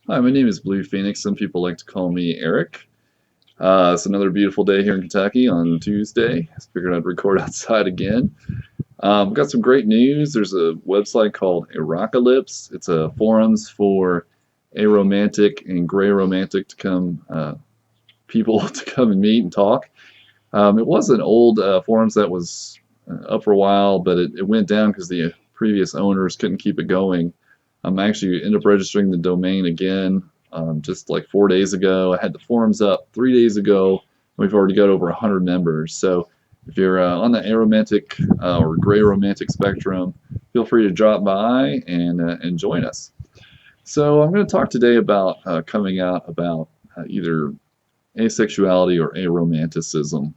Hi, my name is Blue Phoenix. Some people like to call me Eric. It's another beautiful day here in Kentucky on Tuesday. I figured I'd record outside again. Got some great news. There's a website called Arocalypse. It's a forums for aromantic and gray romantic to come people to come and meet and talk. It was an old forums that was up for a while, but it went down because the previous owners couldn't keep it going. I actually ended up registering the domain again just like 4 days ago. I had the forums up 3 days ago. We've already got over 100 members. So if you're on the aromantic or gray romantic spectrum, feel free to drop by and join us. So I'm going to talk today about coming out about either asexuality or aromanticism.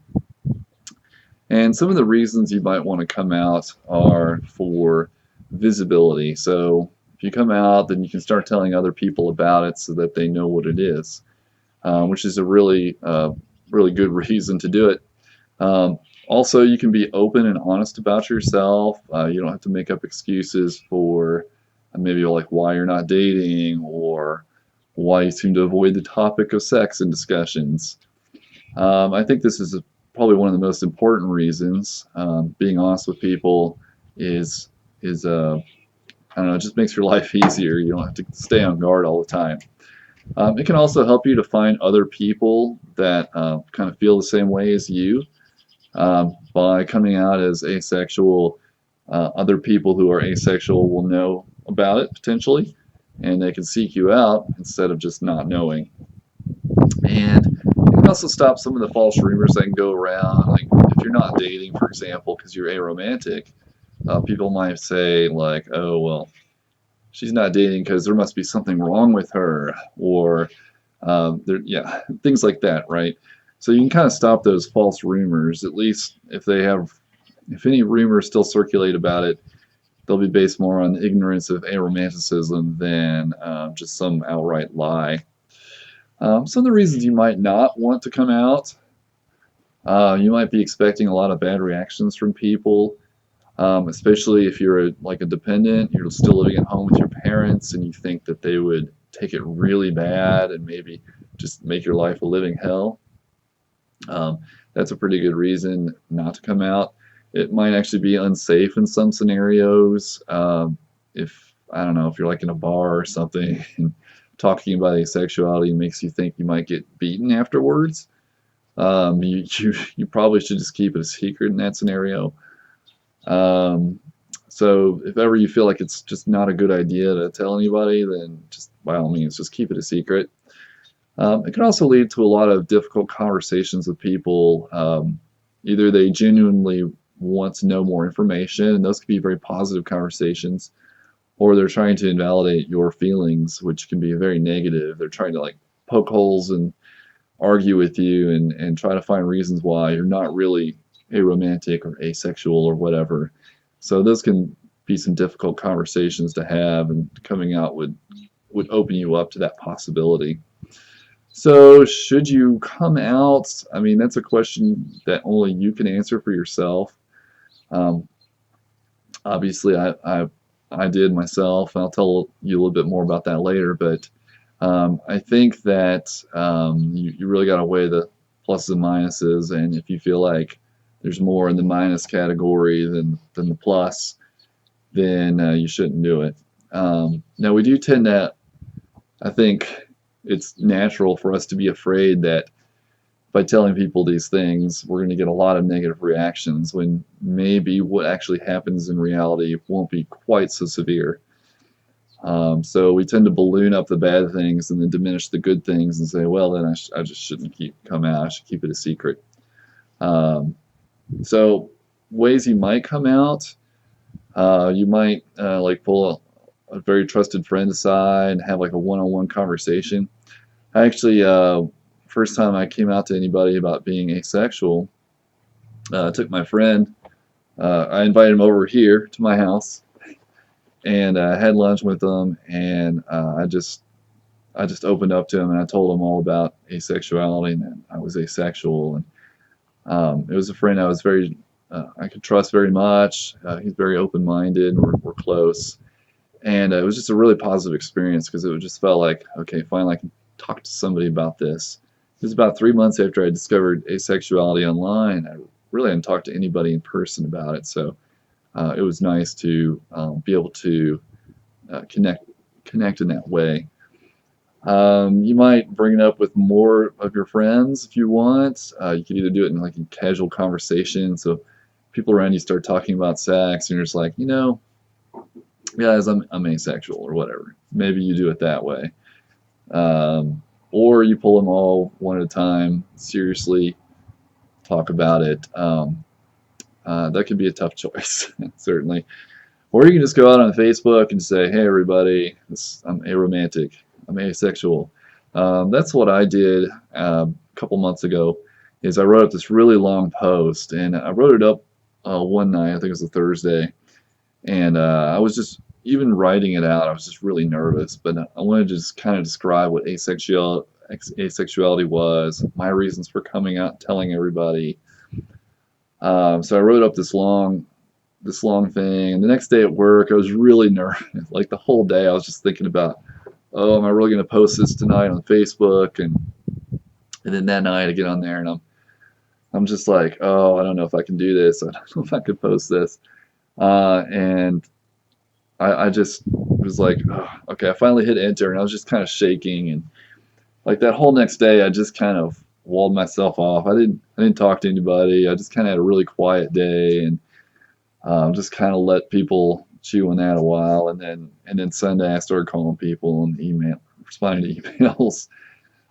And some of the reasons you might want to come out are for visibility. So if you come out, then you can start telling other people about it so that they know what it is, which is a really good reason to do it. Also, you can be open and honest about yourself. You don't have to make up excuses for maybe like why you're not dating or why you seem to avoid the topic of sex in discussions. I think this is probably one of the most important reasons. Being honest with people is I don't know, it just makes your life easier. You don't have to stay on guard all the time. It can also help you to find other people that kind of feel the same way as you. By coming out as asexual, other people who are asexual will know about it potentially, and they can seek you out instead of just not knowing. And it can also stop some of the false rumors that can go around. Like if you're not dating, for example, because you're aromantic, people might say like, "Oh well, she's not dating because there must be something wrong with her," or yeah, things like that, right? So you can kind of stop those false rumors. At least if any rumors still circulate about it, they'll be based more on ignorance of aromanticism than just some outright lie. Some of the reasons you might not want to come out, you might be expecting a lot of bad reactions from people, especially if you're like a dependent, you're still living at home with your parents, and you think that they would take it really bad and maybe just make your life a living hell. Um, that's a pretty good reason not to come out. It might actually be unsafe in some scenarios. If I don't know, if you're like in a bar or something and talking about asexuality makes you think you might get beaten afterwards, you probably should just keep it a secret in that scenario. Um, so if ever you feel like it's just not a good idea to tell anybody, then just by all means, just keep it a secret. It can also lead to a lot of difficult conversations with people. Either they genuinely want to know more information, and those can be very positive conversations, or they're trying to invalidate your feelings, which can be very negative. They're trying to like poke holes and argue with you and try to find reasons why you're not really aromantic or asexual or whatever. So those can be some difficult conversations to have, and coming out would open you up to that possibility. So, should you come out? I mean, that's a question that only you can answer for yourself. Um, Obviously, I did myself, and I'll tell you a little bit more about that later. But I think that you really got to weigh the pluses and minuses, and if you feel like there's more in the minus category than the plus, then you shouldn't do it. Now, we do tend to, I think it's natural for us to be afraid that by telling people these things, we're going to get a lot of negative reactions when maybe what actually happens in reality won't be quite so severe. So we tend to balloon up the bad things and then diminish the good things and say, well, then I just shouldn't come out. I should keep it a secret. Um, so ways you might come out, you might like pull a very trusted friend aside and have like a one-on-one conversation. I actually, first time I came out to anybody about being asexual, I took my friend. I invited him over here to my house and had lunch with him, and I just opened up to him and I told him all about asexuality and that I was asexual, and it was a friend I could trust very much. He's very open-minded. We're close, And it was just a really positive experience because it just felt like, okay, finally I can talk to somebody about this. It was about 3 months after I discovered asexuality online. I really hadn't talked to anybody in person about it, so it was nice to be able to connect in that way. You might bring it up with more of your friends if you want. You could either do it in like a casual conversation, so people around you start talking about sex, and you're just like, guys, I'm asexual or whatever. Maybe you do it that way, or you pull them all one at a time, seriously talk about it. That could be a tough choice, certainly. Or you can just go out on Facebook and say, hey, everybody, I'm aromantic. I'm asexual. That's what I did a couple months ago is I wrote up this really long post, and I wrote it up one night, I think it was a Thursday, and I was just, even writing it out, I was just really nervous, but I wanted to just kind of describe what asexuality was, my reasons for coming out and telling everybody. So I wrote up this long thing, and the next day at work I was really nervous. Like the whole day I was just thinking about, oh, am I really going to post this tonight on Facebook? And then that night I get on there and I'm just like, oh, I don't know if I can do this. I don't know if I could post this. And I just was like, oh, okay. I finally hit enter, and I was just kind of shaking, and like that whole next day I just kind of walled myself off. I didn't talk to anybody. I just kind of had a really quiet day, and just kind of let people chew on that a while, and then Sunday I started calling people and responding to emails.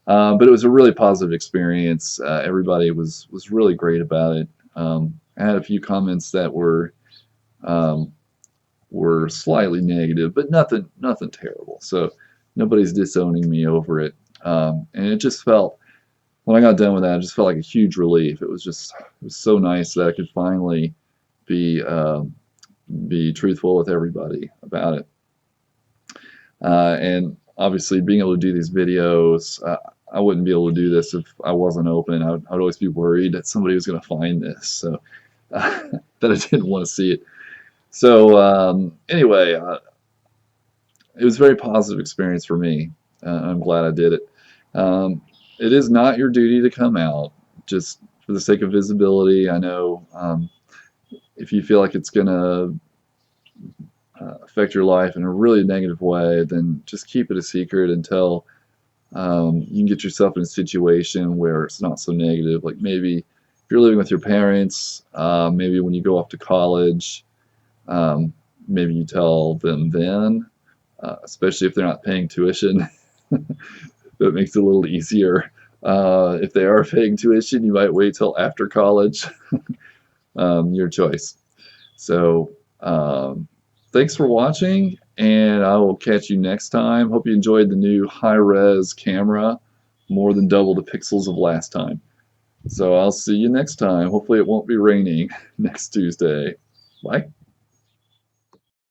But it was a really positive experience. Everybody was really great about it. I had a few comments that um, were slightly negative, but nothing terrible. So nobody's disowning me over it. And it just felt, when I got done with that, it just felt like a huge relief. It was so nice that I could finally be truthful with everybody about it. And obviously, being able to do these videos, I wouldn't be able to do this if I wasn't open. I'd always be worried that somebody was going to find this, so that I didn't want to see it. So anyway, it was a very positive experience for me. I'm glad I did it. It is not your duty to come out, just for the sake of visibility. I know if you feel like it's going to affect your life in a really negative way, then just keep it a secret until you can get yourself in a situation where it's not so negative. Like maybe if you're living with your parents, maybe when you go off to college, maybe you tell them then, especially if they're not paying tuition. That makes it a little easier. If they are paying tuition, you might wait till after college. Your choice. So thanks for watching, and I will catch you next time. Hope you enjoyed the new high-res camera, more than double the pixels of last time. So I'll see you next time. Hopefully it won't be raining next Tuesday. Bye.